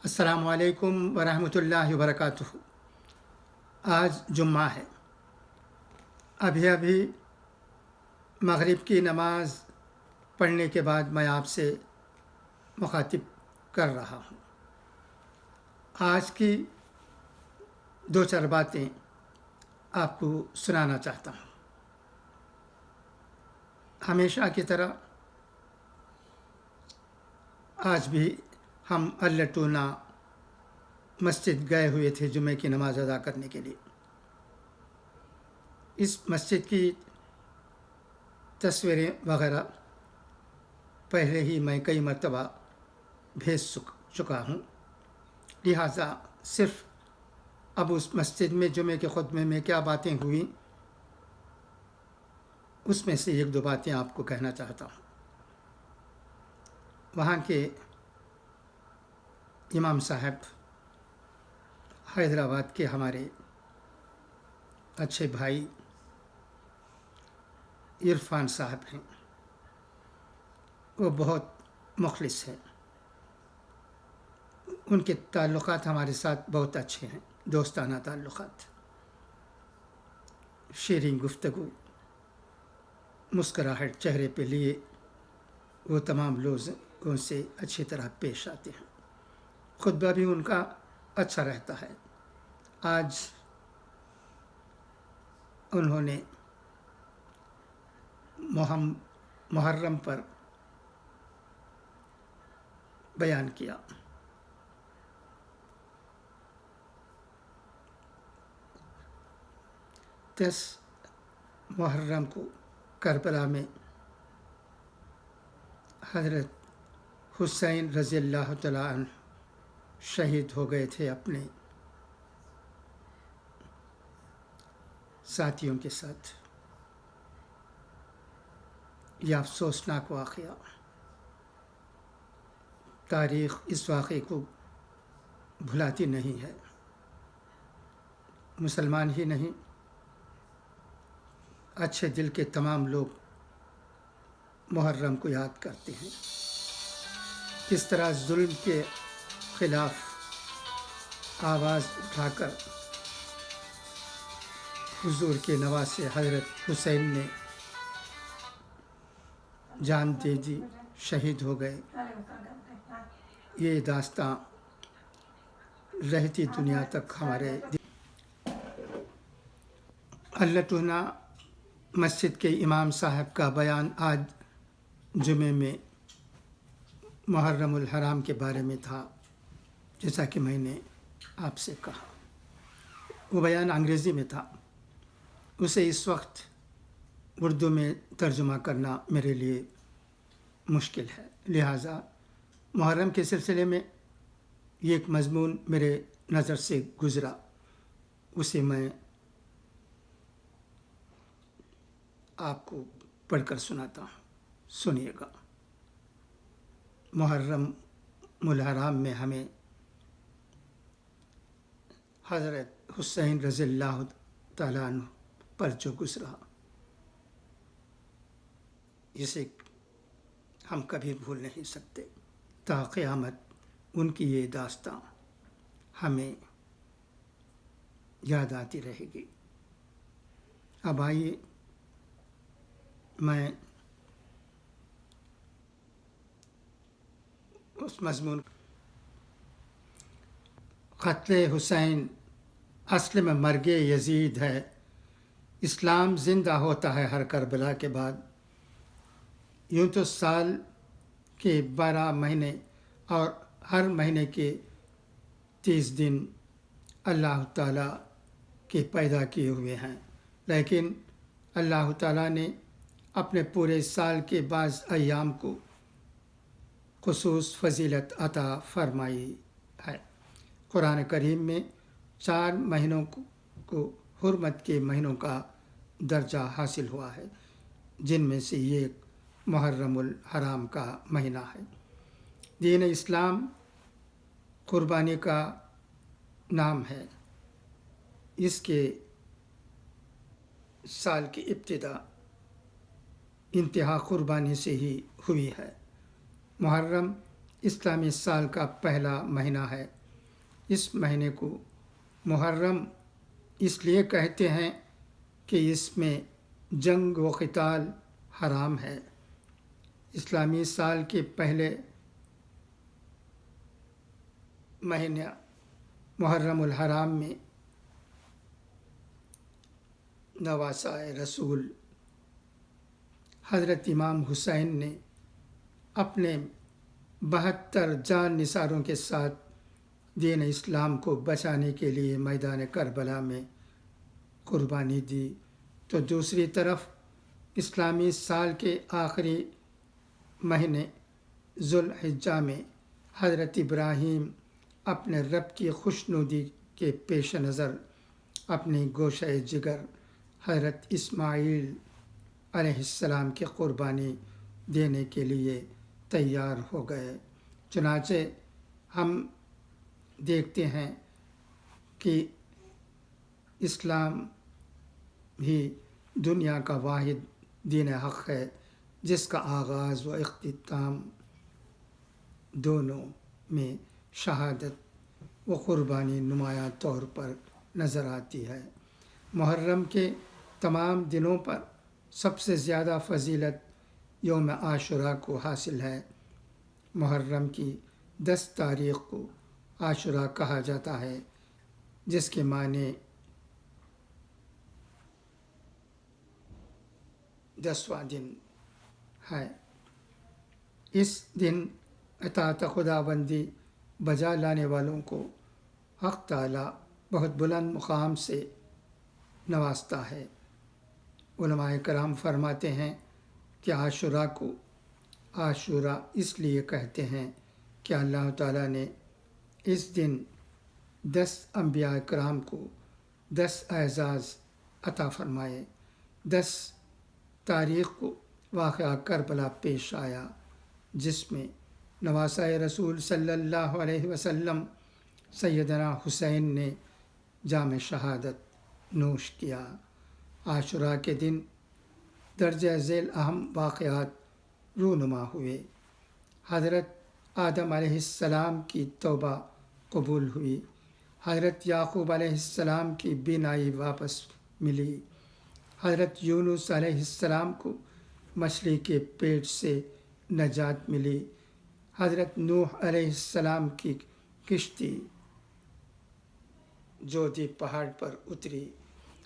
السلام علیکم ورحمۃ اللہ وبرکاتہ۔ آج جمعہ ہے۔ ابھی مغرب کی نماز پڑھنے کے بعد میں آپ سے مخاطب کر رہا ہوں۔ آج کی دو چار باتیں آپ کو سنانا چاہتا ہوں۔ ہمیشہ کی طرح آج بھی ہم الٹونا مسجد گئے ہوئے تھے جمعہ کی نماز ادا کرنے کے لیے۔ اس مسجد کی تصویریں وغیرہ پہلے ہی میں کئی مرتبہ بھیج چکا ہوں، لہٰذا صرف اب اس مسجد میں جمعہ کے خطبے میں کیا باتیں ہوئیں اس میں سے ایک دو باتیں آپ کو کہنا چاہتا ہوں۔ وہاں کے امام صاحب حیدرآباد کے ہمارے اچھے بھائی عرفان صاحب ہیں، وہ بہت مخلص ہیں۔ ان کے تعلقات ہمارے ساتھ بہت اچھے ہیں، دوستانہ تعلقات، شیریں گفتگو، مسکراہٹ چہرے پہ لیے وہ تمام لوگوں سے اچھی طرح پیش آتے ہیں۔ خطبہ بھی ان کا اچھا رہتا ہے۔ آج انہوں نے محرم پر بیان کیا۔ محرم کو کربلا میں حضرت حسین رضی اللہ تعالیٰ عنہ شہید ہو گئے تھے اپنے ساتھیوں کے ساتھ۔ یہ افسوسناک واقعہ، تاریخ اس واقعے کو بھلاتی نہیں ہے۔ مسلمان ہی نہیں، اچھے دل کے تمام لوگ محرم کو یاد کرتے ہیں۔ کس طرح ظلم کے خلاف آواز اٹھا کر حضور کے نواسے حضرت حسین نے جان دے دی، شہید ہو گئے۔ یہ داستاں رہتی دنیا تک ہمارے الٹونا مسجد کے امام صاحب کا بیان آج جمعے میں محرم الحرام کے بارے میں تھا، جیسا کہ میں نے آپ سے کہا۔ وہ بیان انگریزی میں تھا، اسے اس وقت اردو میں ترجمہ کرنا میرے لیے مشکل ہے، لہٰذا محرم کے سلسلے میں یہ ایک مضمون میرے نظر سے گزرا، اسے میں آپ کو پڑھ کر سناتا ہوں، سنیے گا۔ محرم الحرام میں ہمیں حضرت حسین رضی اللہ تعالیٰ عنہ پر جو گزرا، اسے ہم کبھی بھول نہیں سکتے۔ تا قیامت ان کی یہ داستاں ہمیں یاد آتی رہے گی۔ اب آئیے میں اس مضمون، قتل حسین اصل میں مرگ یزید ہے، اسلام زندہ ہوتا ہے ہر کربلا کے بعد۔ یوں تو سال کے 12 مہینے اور ہر مہینے کے 30 دن اللہ تعالیٰ کے پیدا کیے ہوئے ہیں، لیکن اللہ تعالیٰ نے اپنے پورے سال کے بعض ایام کو خصوص فضیلت عطا فرمائی ہے۔ قرآن کریم میں 4 مہینوں کو حرمت کے مہینوں کا درجہ حاصل ہوا ہے، جن میں سے یہ محرم الحرام کا مہینہ ہے۔ دین اسلام قربانی کا نام ہے۔ اس کے سال کی ابتدا انتہا قربانی سے ہی ہوئی ہے۔ محرم اسلامی سال کا پہلا مہینہ ہے۔ اس مہینے کو محرم اس لیے کہتے ہیں کہ اس میں جنگ و قتال حرام ہے۔ اسلامی سال کے پہلے مہینہ محرم الحرام میں نواسۂ رسول حضرت امام حسین نے اپنے 72 جان نثاروں کے ساتھ دین اسلام کو بچانے کے لیے میدان کربلا میں قربانی دی، تو دوسری طرف اسلامی سال کے آخری مہینے ذوالحجہ میں حضرت ابراہیم اپنے رب کی خوشنودی کے پیش نظر اپنی گوشہ جگر حضرت اسماعیل علیہ السلام کی قربانی دینے کے لیے تیار ہو گئے۔ چنانچہ ہم دیکھتے ہیں کہ اسلام ہی دنیا کا واحد دین حق ہے جس کا آغاز و اختتام دونوں میں شہادت و قربانی نمایاں طور پر نظر آتی ہے۔ محرم کے تمام دنوں پر سب سے زیادہ فضیلت یوم عاشوراء کو حاصل ہے۔ محرم کی 10 تاریخ کو عاشوراء کہا جاتا ہے، جس کے معنی 10واں دن ہے۔ اس دن اطاعت خداوندی بجا لانے والوں کو حق تعالیٰ بہت بلند مقام سے نوازتا ہے۔ علماء کرام فرماتے ہیں کہ عاشوراء کو عاشوراء اس لیے کہتے ہیں کہ اللہ تعالیٰ نے اس دن 10 انبیاء کرام کو 10 اعزاز عطا فرمائے۔ 10 تاریخ کو واقعہ کربلا پیش آیا، جس میں نواسۂ رسول صلی اللہ علیہ وسلم سیدنا حسین نے جام شہادت نوش کیا۔ عاشوراء کے دن درجہ ذیل اہم واقعات رونما ہوئے۔ حضرت آدم علیہ السلام کی توبہ قبول ہوئی، حضرت یعقوب علیہ السلام کی بینائی واپس ملی، حضرت یونس علیہ السلام کو مچھلی کے پیٹ سے نجات ملی، حضرت نوح علیہ السلام کی کشتی جودی پہاڑ پر اتری،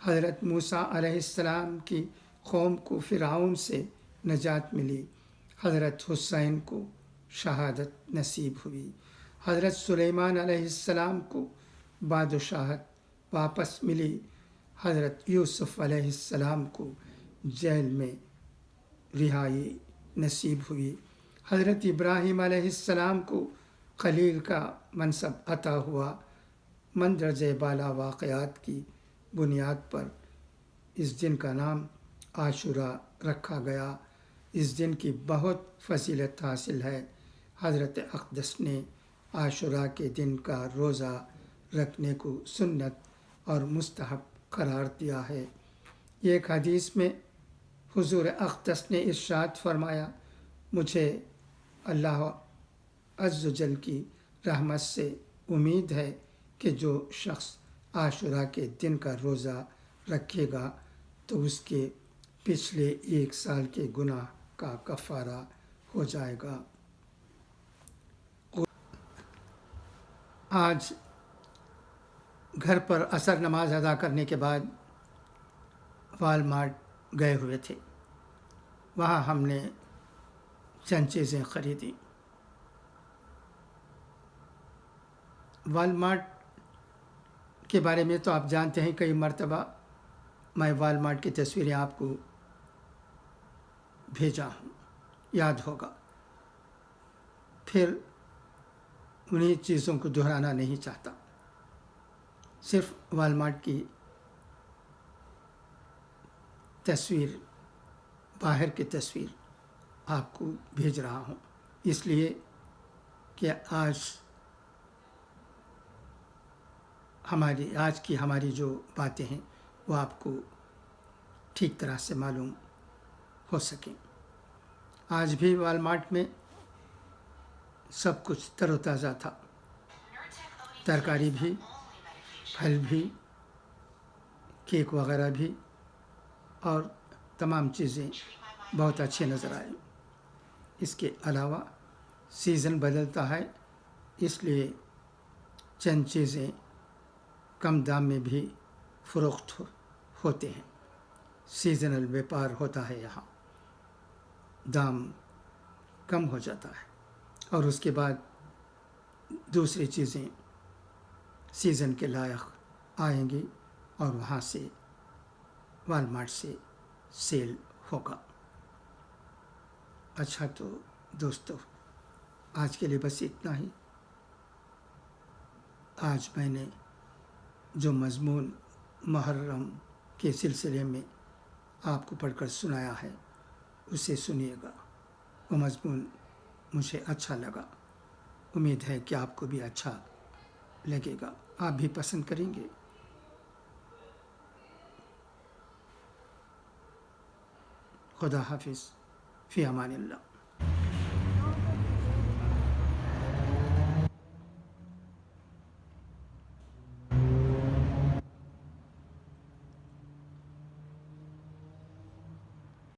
حضرت موسیٰ علیہ السلام کی قوم کو فرعون سے نجات ملی، حضرت حسین کو شہادت نصیب ہوئی، حضرت سلیمان علیہ السلام کو بادشاہت واپس ملی، حضرت یوسف علیہ السلام کو جیل میں رہائی نصیب ہوئی، حضرت ابراہیم علیہ السلام کو خلیل کا منصب عطا ہوا۔ مندرجہ بالا واقعات کی بنیاد پر اس دن کا نام عاشوراء رکھا گیا۔ اس دن کی بہت فضیلت حاصل ہے۔ حضرت اقدس نے عاشوراء کے دن کا روزہ رکھنے کو سنت اور مستحب قرار دیا ہے۔ ایک حدیث میں حضور اقدس نے ارشاد فرمایا، مجھے اللہ عز و جل کی رحمت سے امید ہے کہ جو شخص عاشوراء کے دن کا روزہ رکھے گا تو اس کے پچھلے 1 سال کے گناہ کا کفارہ ہو جائے گا۔ آج گھر پر عصر نماز ادا کرنے کے بعد والمارٹ گئے ہوئے تھے۔ وہاں ہم نے چند چیزیں خریدی۔ والمارٹ کے بارے میں تو آپ جانتے ہیں، کئی مرتبہ میں والمارٹ کی تصویریں آپ کو بھیجا ہوں، یاد ہوگا۔ پھر انہیں چیزوں کو دہرانا نہیں چاہتا، صرف والمارٹ کی تصویر، باہر کی تصویر آپ کو بھیج رہا ہوں، اس لیے کہ آج کی ہماری جو باتیں ہیں وہ آپ کو ٹھیک طرح سے معلوم ہو سکیں۔ آج بھی والمارٹ میں سب کچھ تر و تازہ تھا۔ ترکاری بھی، پھل بھی، کیک وغیرہ بھی، اور تمام چیزیں بہت اچھی نظر آئیں۔ اس کے علاوہ سیزن بدلتا ہے، اس لیے چند چیزیں کم دام میں بھی فروخت ہوتے ہیں۔ سیزنل بیپار ہوتا ہے، یہاں دام کم ہو جاتا ہے، اور اس کے بعد دوسری چیزیں سیزن کے لائق آئیں گی اور وہاں سے والمارٹ سے سیل ہوگا۔ اچھا، تو دوستو آج کے لیے بس اتنا ہی۔ آج میں نے جو مضمون محرم کے سلسلے میں آپ کو پڑھ کر سنایا ہے اسے سنیے گا۔ وہ مضمون مجھے اچھا لگا، امید ہے کہ آپ کو بھی اچھا لگے گا، آپ بھی پسند کریں گے۔ خدا حافظ، فی امان اللہ۔